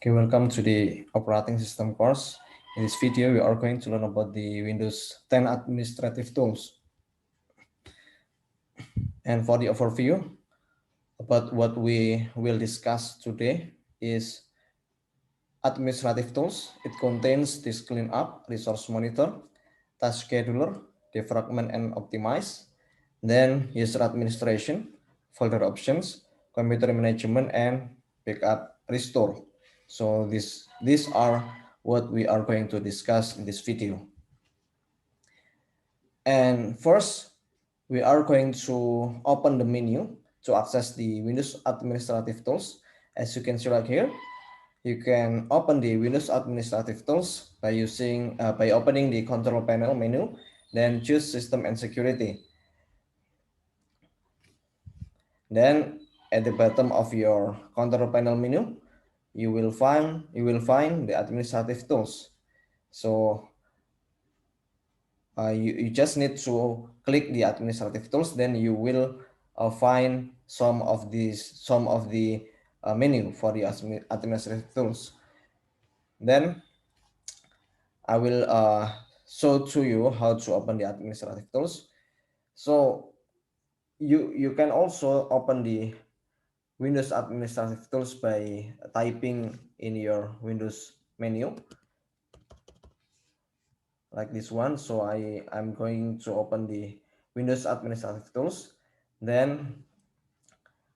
Okay, welcome to the operating system course. In this video, we are going to learn about the Windows 10 administrative tools. And for the overview about what we will discuss today is administrative tools. It contains disk cleanup, resource monitor, task scheduler, defragment and optimize, then user administration, folder options, computer management, and backup restore. So these are what we are going to discuss in this video. And first, we are going to open the menu to access the Windows administrative tools. As you can see right here, you can open the Windows administrative tools by opening the control panel menu, then choose system and security. Then at the bottom of your control panel menu, you will find the administrative tools. So you just need to click the administrative tools, then you will find some of the menu for the administrative tools. Then I will show to you how to open the administrative tools. So you can also open the Windows administrative tools by typing in your Windows menu like this one. So I'm going to open the Windows administrative tools. Then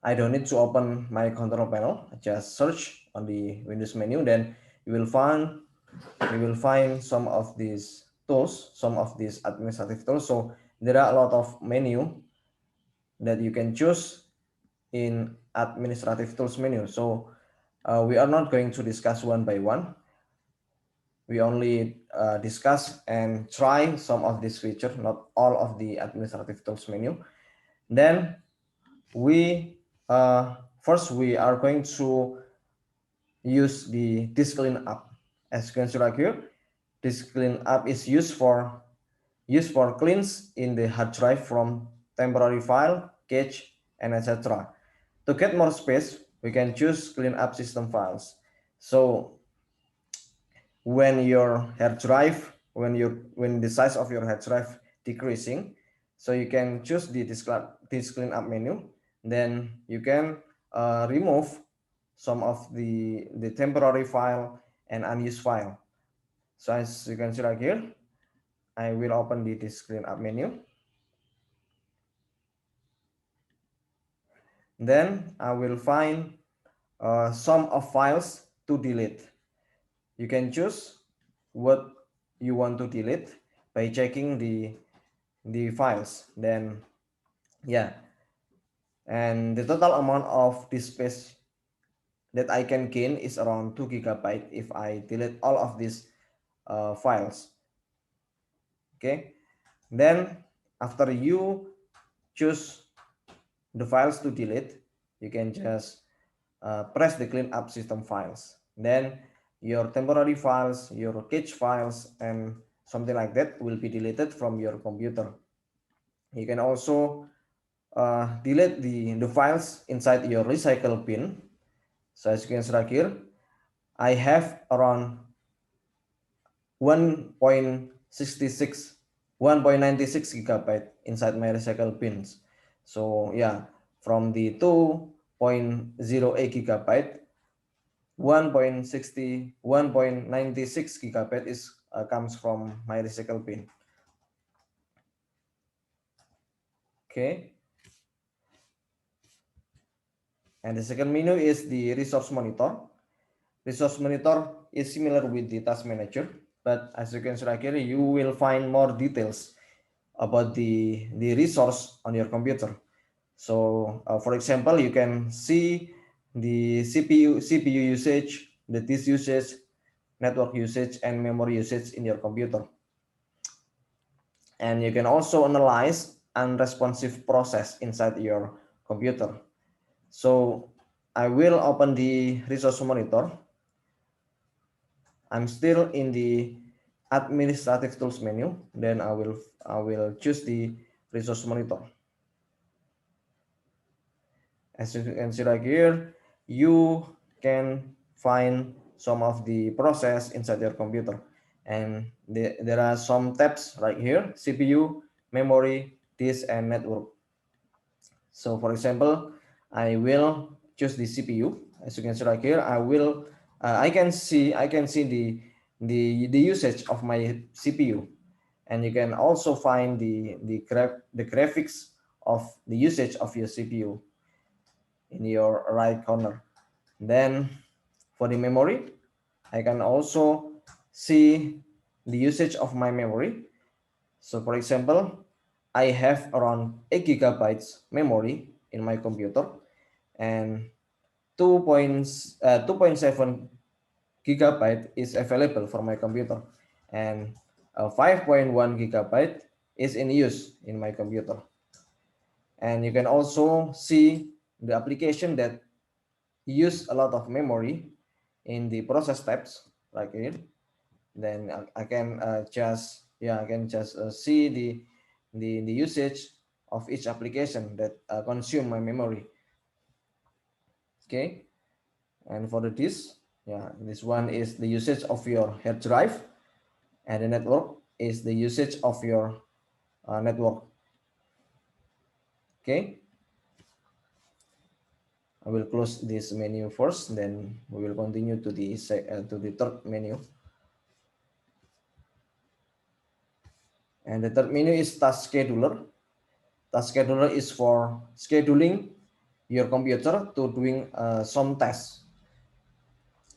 I don't need to open my control panel. Just search on the Windows menu. Then you will find some of these tools, some of these administrative tools. So there are a lot of menu that you can choose in administrative tools menu. So we are not going to discuss one by one. We only discuss and try some of these features, not all of the administrative tools menu. Then we first we are going to use the disk cleanup. As you can see right here, disk cleanup is used for cleans in the hard drive from temporary file, cache, and etc. To get more space, we can choose clean up system files. So when your hard drive, when the size of your hard drive decreasing, so you can choose the disk clean up menu. Then you can remove some of the temporary file and unused file. So as you can see right here, I will open the disk clean up menu. Then I will find some of files to delete. You can choose what you want to delete by checking the files. Then yeah, and the total amount of disk space that I can gain is around 2 GB if I delete all of these files. Okay, then after you choose the files to delete, you can just press the clean up system files. Then your temporary files, your cache files, and something like that will be deleted from your computer. You can also delete the files inside your recycle bin. So as you can see right here, I have around 1.96 1.96 gigabyte inside my recycle bins. So yeah, from the 2.08 gigabyte, 1.96 gigabyte is comes from my recycle bin. Okay, and the second menu is the resource monitor. Resource monitor is similar with the task manager, but as you can see right here, you will find more details about the resource on your computer. So for example, you can see the CPU usage, the disk usage, network usage, and memory usage in your computer. And you can also analyze unresponsive process inside your computer. So I will open the resource monitor. I'm still in the administrative tools menu. Then I will choose the resource monitor. As you can see right here, you can find some of the process inside your computer. And there are some tabs right here: CPU, memory, disk, and network. So for example, I will choose the CPU. As you can see right here, I can see the usage of my CPU, and you can also find the graphics of the usage of your CPU in your right corner. Then for the memory, I can also see the usage of my memory. So for example, I have around 8 gigabytes memory in my computer, and 2.7 gigabyte is available for my computer, and 5.1 gigabyte is in use in my computer. And you can also see the application that use a lot of memory in the process tabs like here. Then I can I can just see the usage of each application that consume my memory. Okay. And for the disk, this one is the usage of your hard drive, and the network is the usage of your network. Okay, I will close this menu first, then we will continue to the third menu. And the third menu is task scheduler. Task scheduler is for scheduling your computer to doing some tasks.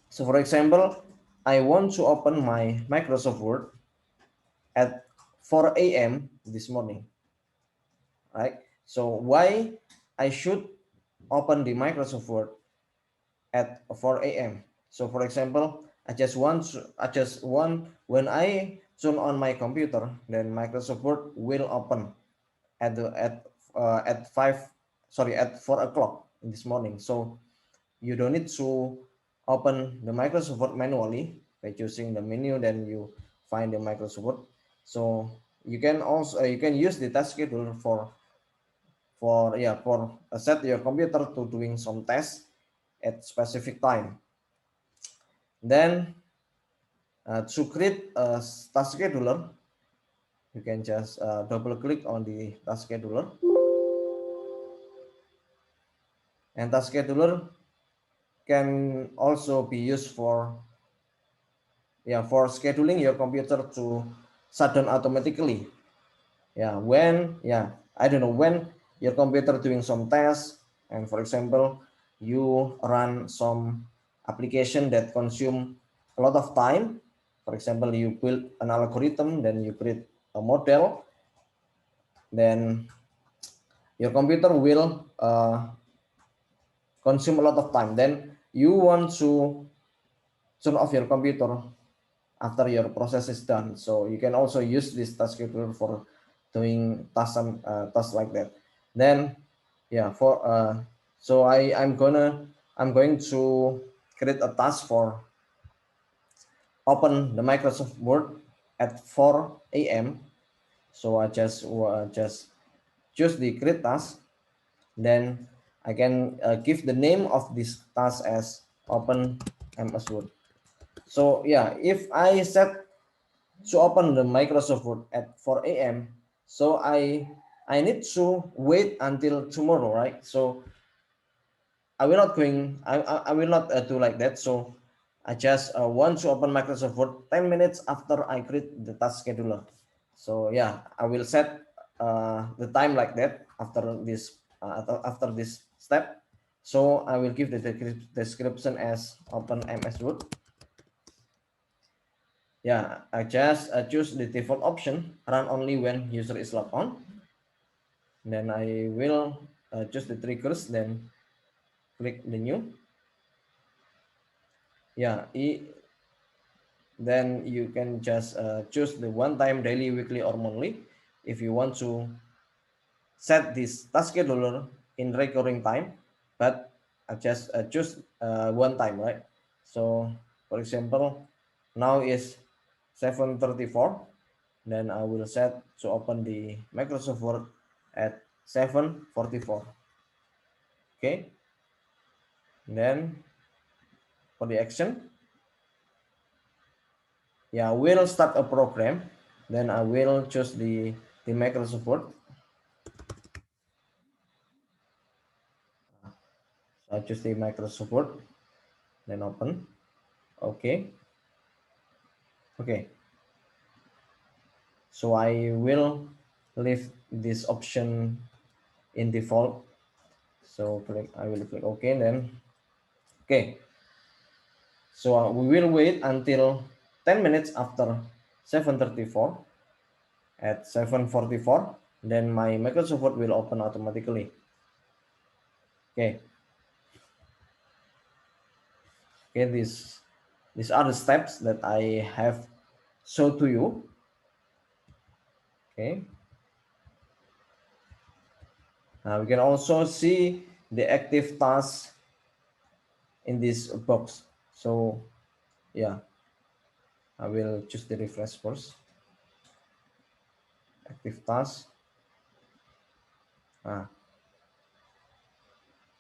So for example, I want to open my Microsoft Word at 4 a.m. this morning, right? So why I should open the Microsoft Word at 4 a.m. So for example, I just want when I turn on my computer, then Microsoft Word will open at 4 o'clock in this morning. So you don't need to open the Microsoft Word manually by choosing the menu, then you find the Microsoft Word. So you can also you can use the task scheduler for set your computer to doing some tests at specific time. Then to create a task scheduler, you can just double click on the task scheduler, and task scheduler can also be used for scheduling your computer to shut down automatically. I don't know, when your computer doing some tests, and for example you run some application that consume a lot of time. For example, you build an algorithm, then you create a model, then your computer will consume a lot of time, then you want to turn off your computer after your process is done. So you can also use this task scheduler for doing tasks like that. Then for so I'm going to create a task for open the Microsoft Word at 4 a.m. So I just choose the create task, then I can give the name of this task as open MS Word. So if I set to open the Microsoft Word at 4 a.m. So I need to wait until tomorrow, right? So I will not do like that. So I just want to open Microsoft Word 10 minutes after I create the task scheduler. So I will set the time like that after this step. So I will give the description as open MS Word. I just choose the default option, run only when user is logged on. Then I will choose the triggers, then click the new. Then you can just choose the one time, daily, weekly, or monthly. If you want to set this task scheduler in recurring time, but I just choose one time, right? So for example, now is 7:34, then I will set to open the Microsoft Word at 7:44. Okay, then for the action, will start a program. Then I will choose the macro support. So I choose the macro support, then open. Okay. So I will leave this option in default. So I will click OK, then okay. So we will wait until 10 minutes after 7:34. At 7:44, then my Microsoft will open automatically. Okay. These are the steps that I have showed to you. Okay. Now we can also see the active tasks in this box. So yeah, I will choose the refresh first. Active task.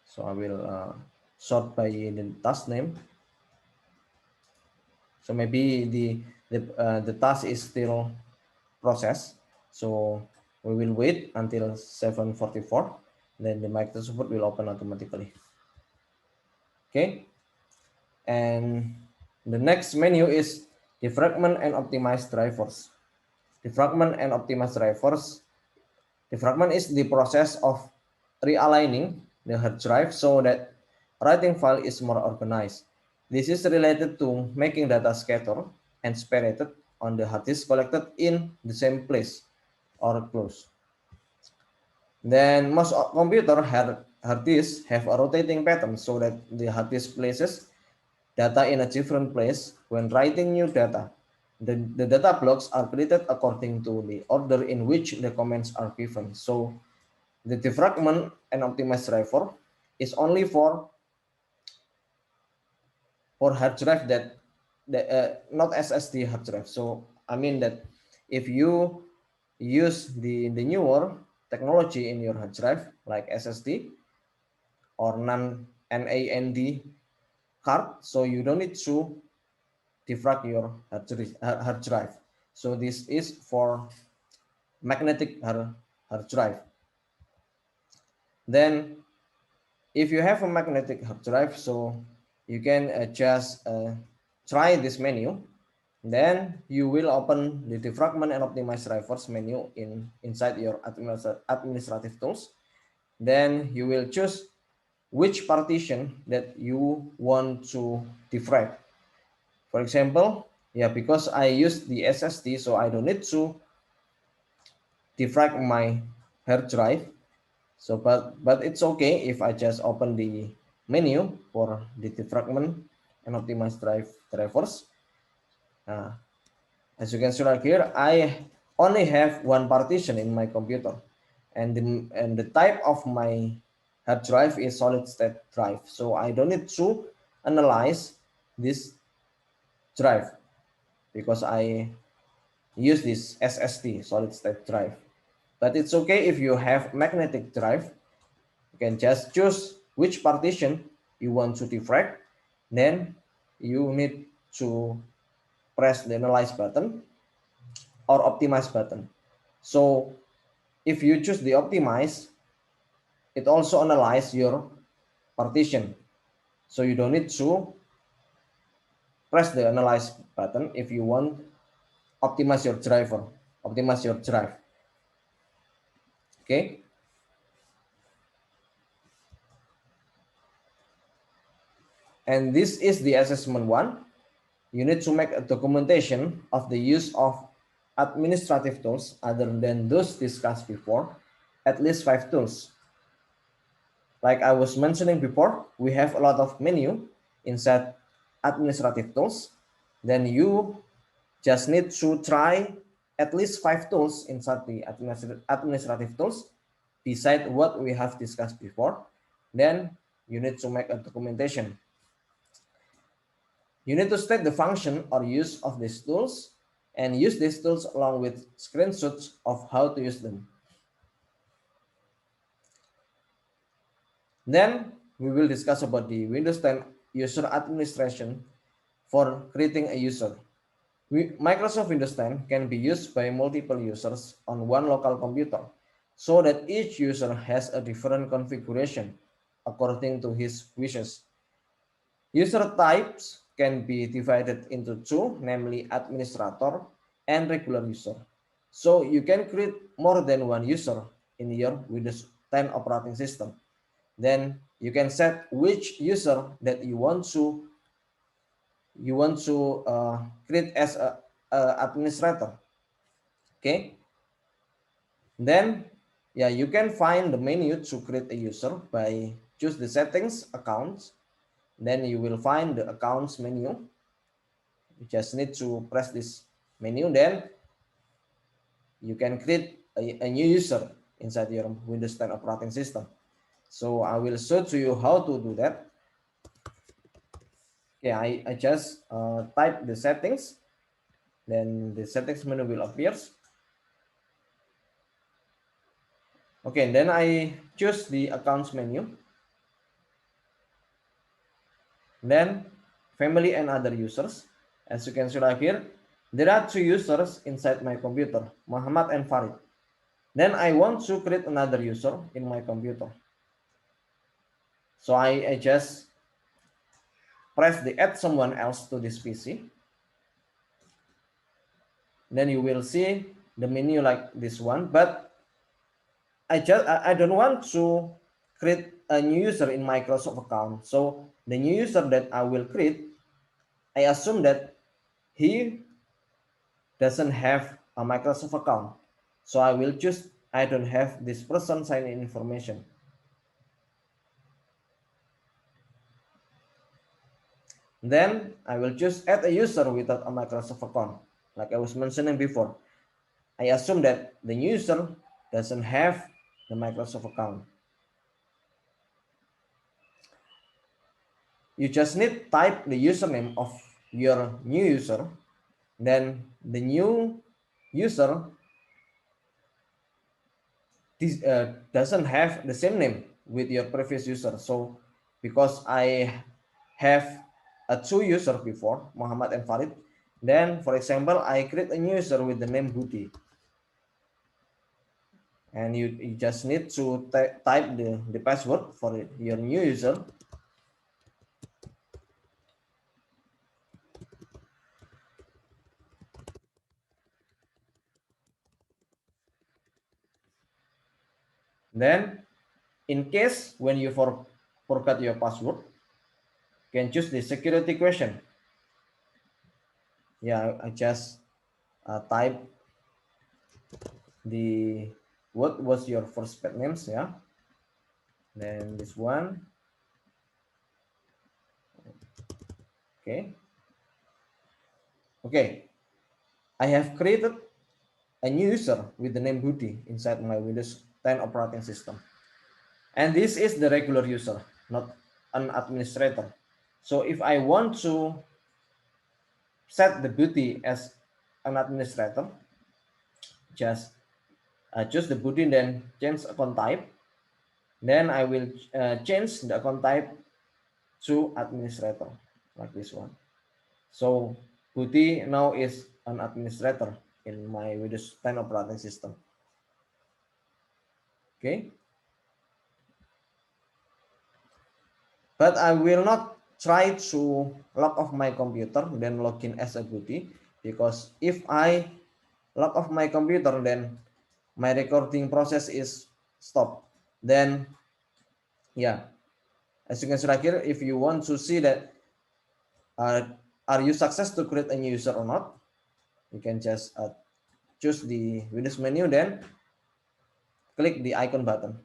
So I will sort by the task name. So maybe the task is still process. So we will wait until 7:44. Then the Microsoft will open automatically. Okay. And the next menu is defragment and optimize drivers. Defragment and optimize drivers. Defragment is the process of realigning the hard drive so that writing file is more organized. This is related to making data scattered and separated on the hard disk collected in the same place or close. Then most computer hard disks have a rotating pattern so that the hard disk places data in a different place when writing new data. The data blocks are created according to the order in which the comments are given. So the defragment and optimized driver is only for hard drive that not SSD hard drive. So I mean that if you use the newer technology in your hard drive like SSD or NAND card, so you don't need to defrag your hard drive. So this is for magnetic hard drive. Then if you have a magnetic hard drive, so you can just try this menu. Then you will open the defragment and optimize drivers menu inside your administrative tools. Then you will choose which partition that you want to defrag. For example, because I use the SSD, so I don't need to defrag my hard drive. So but it's okay if I just open the menu for the defragment and optimize drivers. As you can see right here, I only have one partition in my computer, and the type of my hard drive is solid state drive. So I don't need to analyze this drive because I use this SSD solid state drive. But it's okay if you have magnetic drive. You can just choose which partition you want to defrag. Then you need to press the analyze button or optimize button. So if you choose the optimize, it also analyze your partition. So you don't need to press the analyze button if you want optimize your driver, optimize your drive. Okay. And this is the assessment one. You need to make a documentation of the use of administrative tools other than those discussed before, at least 5 tools. Like I was mentioning before, we have a lot of menu inside administrative tools. Then you just need to try at least 5 tools inside the administrative tools beside what we have discussed before. Then you need to make a documentation. You need to state the function or use of these tools and use these tools along with screenshots of how to use them. Then we will discuss about the Windows 10 user administration for creating a user. Microsoft Windows 10 can be used by multiple users on one local computer, so that each user has a different configuration according to his wishes. User types can be divided into two, namely administrator and regular user. So you can create more than one user in your Windows 10 operating system. Then you can set which user that you want to create as a administrator. Okay. Then yeah, you can find the menu to create a user by choose the settings accounts. Then you will find the accounts menu. You just need to press this menu, then you can create a new user inside your Windows 10 operating system. So I will show to you how to do that. Okay, I just type the settings, then the settings menu will appear. Okay, then I choose the accounts menu, then family and other users. As you can see right here, there are two users inside my computer, Muhammad and Farid. Then I want to create another user in my computer. So I just press the add someone else to this PC. Then you will see the menu like this one, but I don't want to create a new user in Microsoft account. So the new user that I will create, I assume that he doesn't have a Microsoft account. So I will choose I don't have this person sign in information. Then I will choose add a user without a Microsoft account. Like I was mentioning before, I assume that the new user doesn't have the Microsoft account. You just need type the username of your new user, then the new user doesn't have the same name with your previous user. So because I have a two user before, Muhammad and Farid, then for example I create a new user with the name Budi, and you just need to type the password for your new user. Then in case when you forgot your password, you can choose the security question. Yeah, I just type the what was your first pet names, yeah, then this one. Okay, I have created a new user with the name Budi inside my Windows 10 operating system, and this is the regular user, not an administrator. So if I want to set the Budi as an administrator, just choose the Budi, then change account type. Then I will change the account type to administrator, like this one. So Budi now is an administrator in my Windows 10 operating system. Okay, but I will not try to log off my computer then log in as a Budi, because if I log off my computer, then my recording process is stopped. Then yeah, as you can see right here, if you want to see that are you success to create a new user or not, you can just choose the Windows menu, then click the icon button.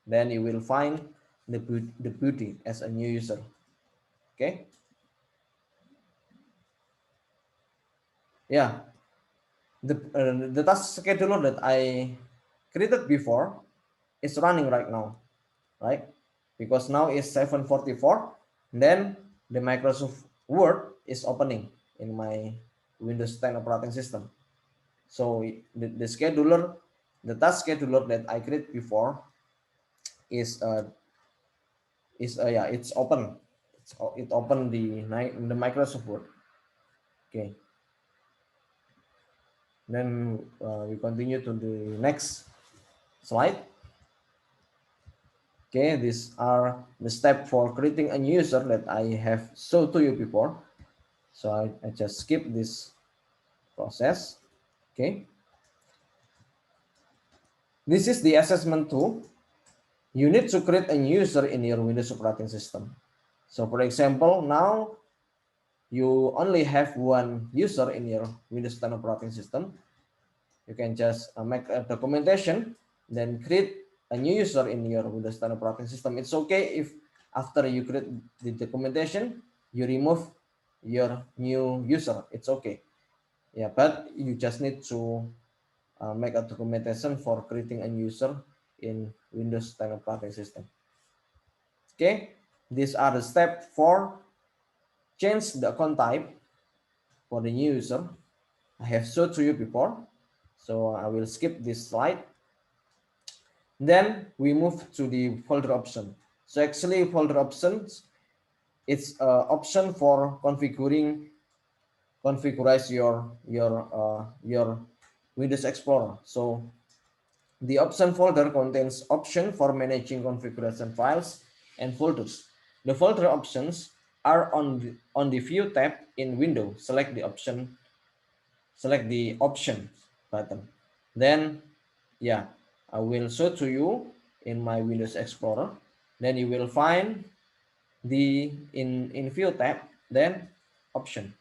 Then you will find the Budi as a new user. Okay, yeah, the task scheduler that I created before is running right now, right? Because now it's 7:44. Then the Microsoft Word is opening in my Windows 10 operating system. So the scheduler, the task scheduler that I created before is yeah, it's open. It opened the Microsoft Word. Okay. Then we continue to the next slide. Okay, these are the steps for creating a new user that I have showed to you before. So I just skip this process. Okay, this is the assessment tool. You need to create a new user in your Windows operating system. So for example, now you only have one user in your Windows 10 operating system. You can just make a documentation, then create a new user in your Windows 10 operating system. It's okay if after you create the documentation, you remove your new user. It's okay. Yeah, but you just need to make a documentation for creating a new user in Windows 10 operating system. Okay, these are the steps for change the account type for the new user. I have showed to you before, so I will skip this slide. Then we move to the folder option. So actually folder options, it's an option for configurize your Windows Explorer. So the option folder contains option for managing configuration files and folders. The folder options are on the view tab in Windows. Select the option button. Then yeah, I will show to you in my Windows Explorer. Then you will find the in view tab, then option.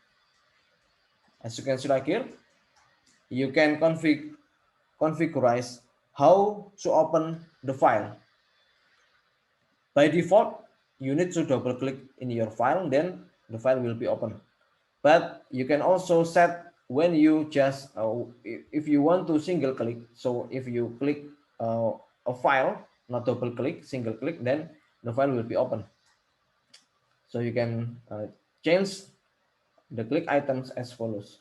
As you can see right here, you can configurize how to open the file. By default, you need to double click in your file, then the file will be open. But you can also set when you just if you want to single click. So if you click a file, not double click, single click, then the file will be open. So you can change the click items as follows.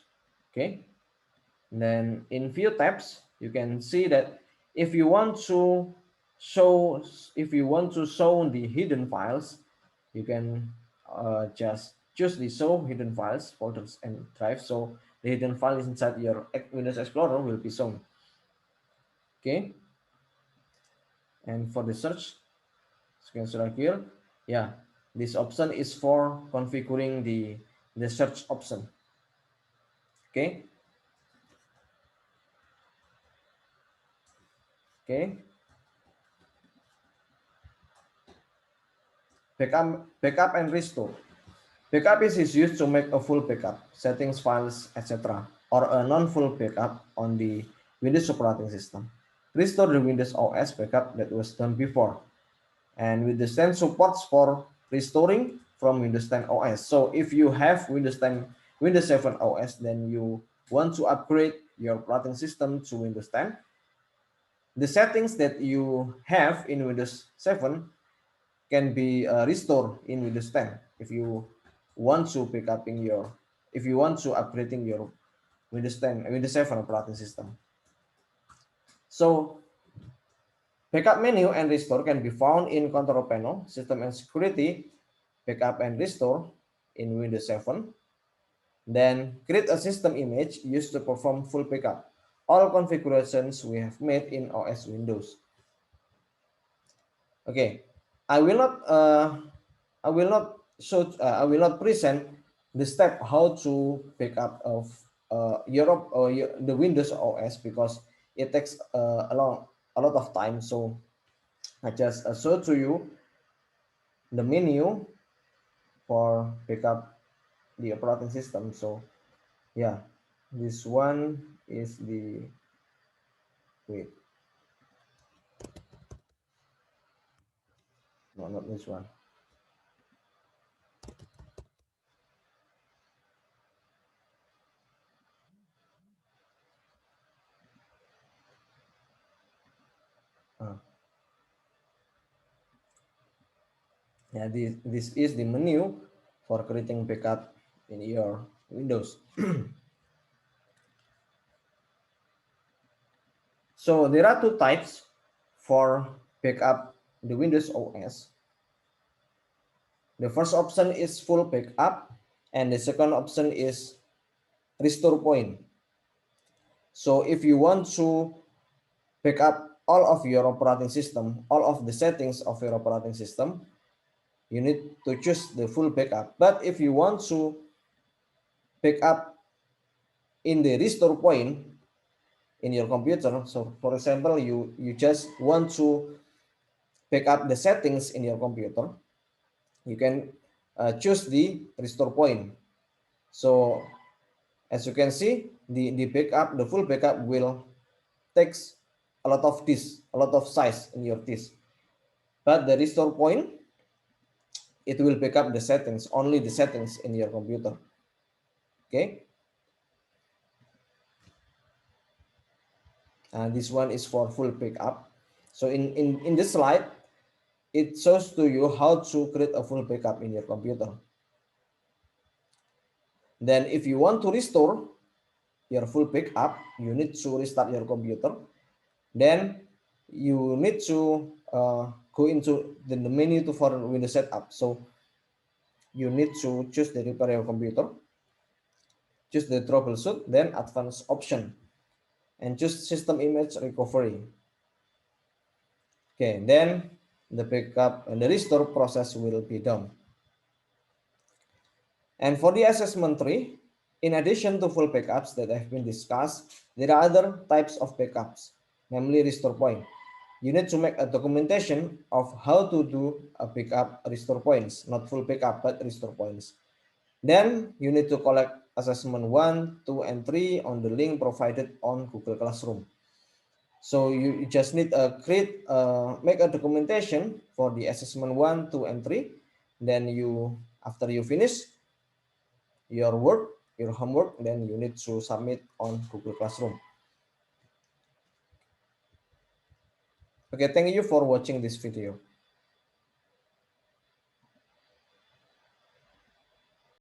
Okay, and then in view tabs you can see that if you want to show the hidden files, you can just choose the show hidden files folders and drives, so the hidden files inside your Windows Explorer will be shown. Okay, and for the search, you can see right here, yeah, this option is for configuring the search option. Okay, okay, backup and restore. Backup is used to make a full backup, settings, files, etc., or a non-full backup on the Windows operating system. Restore the Windows OS backup that was done before. And Windows 10 supports for restoring from Windows 10 OS. So if you have Windows 10, Windows 7 OS, then you want to upgrade your operating system to Windows 10, the settings that you have in Windows 7 can be restored in Windows 10 if you want to if you want to upgrading your Windows 10 Windows 7 operating system. So backup menu and restore can be found in control panel, system and security, backup and restore in Windows 7. Then create a system image used to perform full backup. All configurations we have made in OS Windows. Okay, I will not I will not present the step how to backup of the Windows OS because it takes a lot of time. So I just show to you the menu for backup the operating system. So yeah, this one is the wait, no, not this one. Uh, yeah, this is the menu for creating backup in your Windows. So there are two types for backup the Windows OS. The first option is full backup and the second option is restore point. So if you want to backup all of your operating system, all of the settings of your operating system, you need to choose the full backup. But if you want to backup in the restore point in your computer, so for example, you just want to backup the settings in your computer, you can choose the restore point. So as you can see, the backup, the full backup will takes a lot of disk, a lot of size in your disk. But the restore point, it will backup the settings, only the settings in your computer. Okay. This one is for full backup. So in this slide, it shows to you how to create a full backup in your computer. Then if you want to restore your full backup, you need to restart your computer. Then you need to go into the menu for Windows setup. So you need to choose the repair your computer, choose the troubleshoot, then advanced option, and choose system image recovery. Okay, then the backup and the restore process will be done. And for the assessment tree, in addition to full backups that have been discussed, there are other types of backups, namely restore point. You need to make a documentation of how to do a backup restore points, not full backup, but restore points. Then you need to collect assessment 1, 2, and 3 on the link provided on Google Classroom. So you just need to make a documentation for the assessment 1, 2, and 3. Then after you finish your work, your homework, then you need to submit on Google Classroom. Okay, thank you for watching this video.